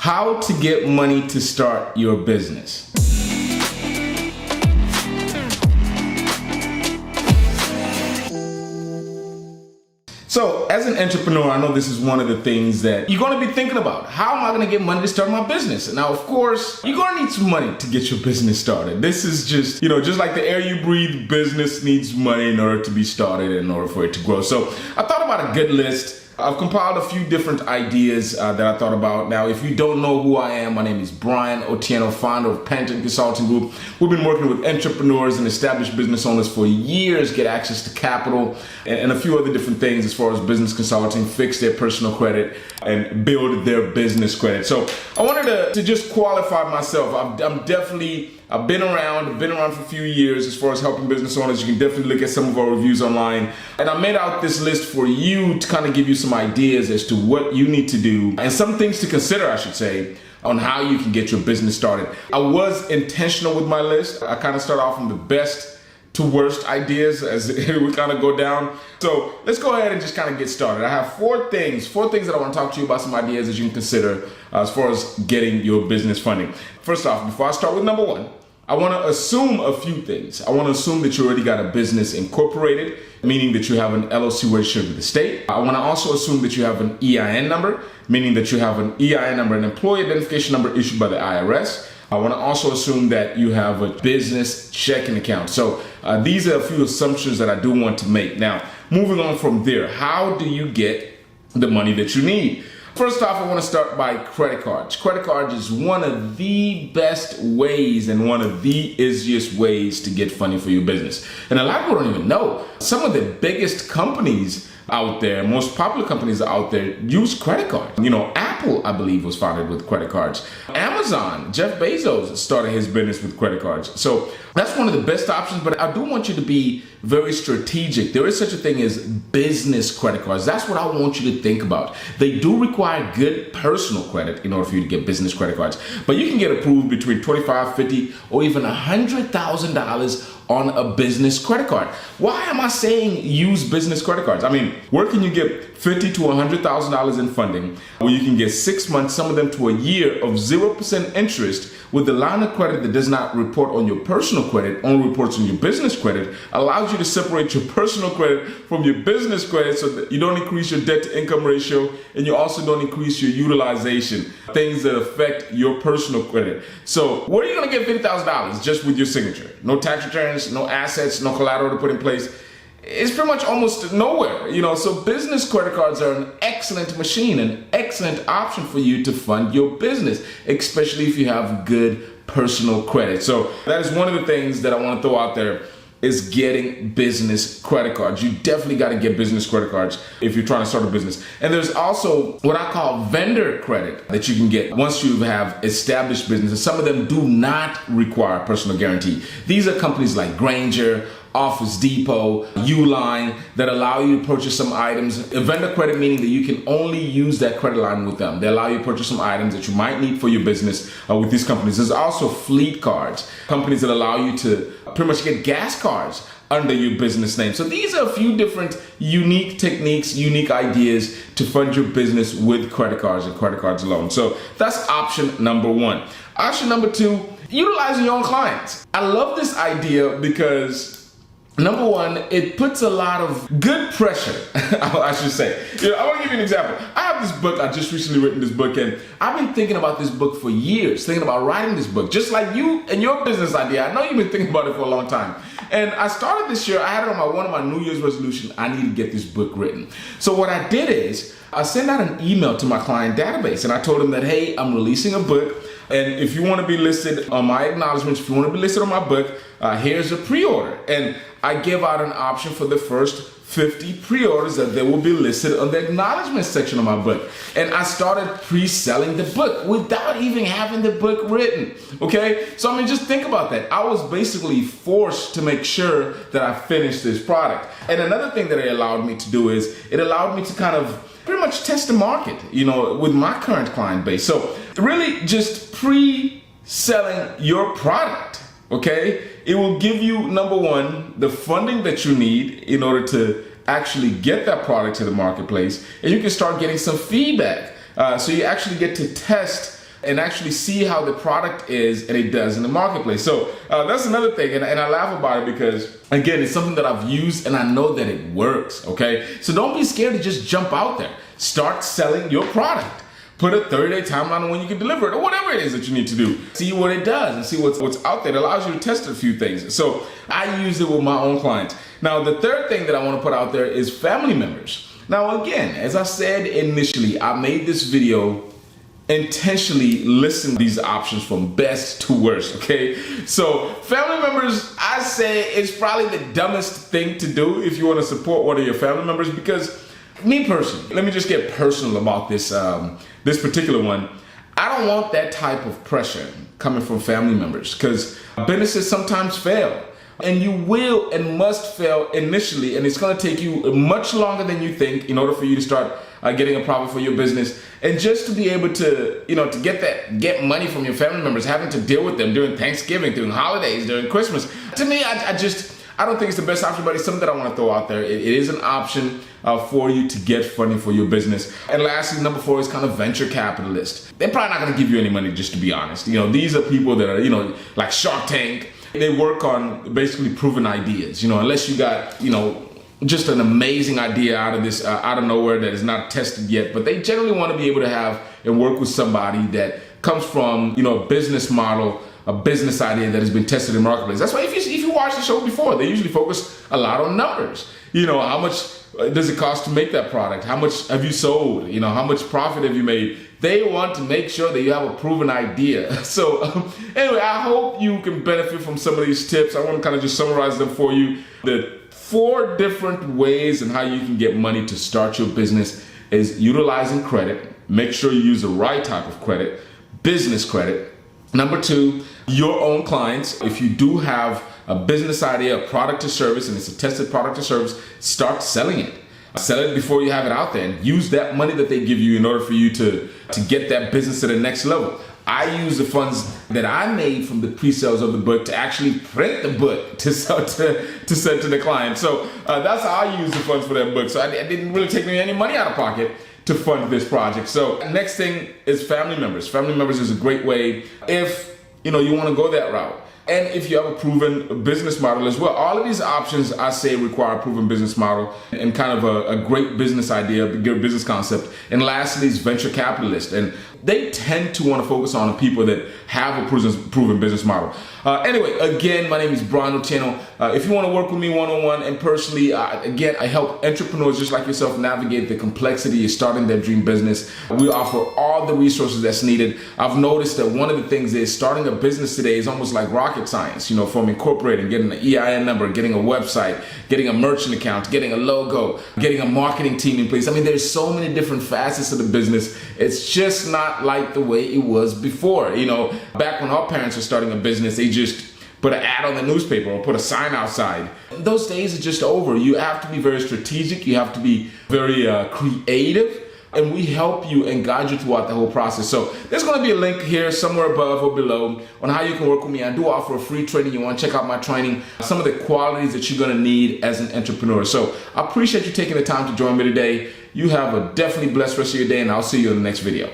How to get money to start your business. So as an entrepreneur, I know this is one of the things that you're going to be thinking about. How am I going to get money to start my business? Now, of course, you're going to need some money to get your business started. This is just, just like the air you breathe, business needs money in order to be started, in order for it to grow. So I thought about a good list. I've compiled a few different ideas that I thought about. Now, if you don't know who I am, my name is Brian Otieno, founder of Pennington Consulting Group. We've been working with entrepreneurs and established business owners for years, get access to capital and a few other different things as far as business consulting, fix their personal credit and build their business credit. So I wanted to just qualify myself. I've been around for a few years as far as helping business owners. You can definitely look at some of our reviews online. And I made out this list for you to kind of give you some ideas as to what you need to do and some things to consider, I should say, on how you can get your business started. I was intentional with my list. I kind of start off from the best to worst ideas as we kind of go down. So let's go ahead and just kind of get started. I have four things that I want to talk to you about, some ideas that you can consider as far as getting your business funding. First off, before I start with number one, I want to assume a few things. I want to assume that you already got a business incorporated, meaning that you have an LLC registered with the state. I want to also assume that you have an EIN number, meaning that you have an EIN number, an employee identification number issued by the IRS. I want to also assume that you have a business checking account. So these are a few assumptions that I do want to make. Now, moving on from there, how do you get the money that you need? First off, I want to start by credit cards. Credit cards is one of the best ways and one of the easiest ways to get funding for your business. And a lot of people don't even know. Some of the biggest companies out there, most popular companies out there, use credit cards. Apple, I believe, was founded with credit cards. Amazon, Jeff Bezos started his business with credit cards. So that's one of the best options, but I do want you to be very strategic. There is such a thing as business credit cards. That's what I want you to think about. They do require good personal credit in order for you to get business credit cards, but you can get approved between $25, $50, or even $100,000 on a business credit card. Why am I saying use business credit cards? I mean, where can you get $50,000 to $100,000 in funding, where you can get 6 months, some of them to a year of 0% interest with the line of credit that does not report on your personal credit, only reports on your business credit, allows you to separate your personal credit from your business credit so that you don't increase your debt to income ratio and you also don't increase your utilization, things that affect your personal credit. So where are you gonna get $50,000 just with your signature? No tax returns, no assets, no collateral to put in place. It's pretty much almost nowhere, so business credit cards are an excellent machine, an excellent option for you to fund your business, especially if you have good personal credit. So that is one of the things that I want to throw out there is getting business credit cards. You definitely got to get business credit cards if you're trying to start a business. And there's also what I call vendor credit that you can get once you have established businesses. Some of them do not require personal guarantee. These are companies like Grainger, Office Depot, Uline that allow you to purchase some items. A vendor credit meaning that you can only use that credit line with them. They allow you to purchase some items that you might need for your business with these companies. There's also fleet cards, companies that allow you to pretty much get gas cards under your business name. So these are a few different unique techniques, unique ideas to fund your business with credit cards and credit cards alone. So that's option number one. Option number two, utilizing your own clients. I love this idea because number one, it puts a lot of good pressure, I should say. I want to give you an example. I have this book, I just recently written this book, and I've been thinking about this book for years, thinking about writing this book, just like you and your business idea. I know you've been thinking about it for a long time. And I started this year, I had it on one of my New Year's resolutions, I need to get this book written. So what I did is, I sent out an email to my client database, and I told them that, hey, I'm releasing a book, and if you want to be listed on my acknowledgments, if you want to be listed on my book, here's a pre-order. And I give out an option for the first 50 pre-orders that they will be listed on the acknowledgement section of my book. And I started pre-selling the book without even having the book written, okay? So I mean, just think about that. I was basically forced to make sure that I finished this product. And another thing that it allowed me to do is it allowed me to kind of pretty much test the market, with my current client base. So really just pre-selling your product, okay? It will give you, number one, the funding that you need in order to actually get that product to the marketplace, and you can start getting some feedback. So you actually get to test and actually see how the product is and it does in the marketplace. So that's another thing, and I laugh about it because, again, it's something that I've used and I know that it works, okay? So don't be scared to just jump out there. Start selling your product. Put a 30-day timeline on when you can deliver it or whatever it is that you need to do. See what it does and see what's out there. It allows you to test a few things. So I use it with my own clients. Now, the third thing that I want to put out there is family members. Now, again, as I said initially, I made this video intentionally listing these options from best to worst, okay? So family members, I say it's probably the dumbest thing to do if you want to support one of your family members, because me personally, let me just get personal about this, this particular one. I don't want that type of pressure coming from family members, because businesses sometimes fail. And you will and must fail initially, and it's going to take you much longer than you think in order for you to start getting a profit for your business. And just to be able to, to get money from your family members, having to deal with them during Thanksgiving, during holidays, during Christmas. To me, I don't think it's the best option, but it's something that I want to throw out there. It is an option for you to get funding for your business. And lastly, number 4 is kind of venture capitalists. They're probably not going to give you any money, just to be honest. These are people that are, like Shark Tank. They work on basically proven ideas, unless you got, just an amazing idea out of nowhere that is not tested yet. But they generally want to be able to have and work with somebody that comes from, a business model, a business idea that has been tested in the marketplace. That's why if you watch the show before, they usually focus a lot on numbers. How much does it cost to make that product? How much have you sold? How much profit have you made? They want to make sure that you have a proven idea. So anyway, I hope you can benefit from some of these tips. I want to kind of just summarize them for you. The 4 different ways and how you can get money to start your business is utilizing credit. Make sure you use the right type of credit, business credit. Number 2, your own clients. If you do have a business idea, a product or service, and it's a tested product or service, start selling it. Sell it before you have it out there, and use that money that they give you in order for you to get that business to the next level. I use the funds that I made from the pre-sales of the book to actually print the book to sell to send to the client. So that's how I use the funds for that book. So I didn't really take any money out of pocket to fund this project. So next thing is family members. Family members is a great way if you want to go that route. And if you have a proven business model as well. All of these options, I say, require a proven business model and kind of a great business idea, a good business concept. And lastly is venture capitalists. And they tend to want to focus on the people that have a proven business model. Anyway, again, my name is Brian Otieno. If you want to work with me one-on-one and personally, again, I help entrepreneurs just like yourself navigate the complexity of starting their dream business. We offer all the resources that's needed. I've noticed that one of the things is starting a business today is almost like rocket science, from incorporating, getting an EIN number, getting a website, getting a merchant account, getting a logo, getting a marketing team in place. I mean, there's so many different facets of the business. It's just not like the way it was before. Back when our parents were starting a business, they just put an ad on the newspaper or put a sign outside. Those days are just over. You have to be very strategic. You have to be very creative. And we help you and guide you throughout the whole process. So there's going to be a link here somewhere above or below on how you can work with me. I do offer a free training. You want to check out my training, some of the qualities that you're going to need as an entrepreneur. So I appreciate you taking the time to join me today. You have a definitely blessed rest of your day, and I'll see you in the next video.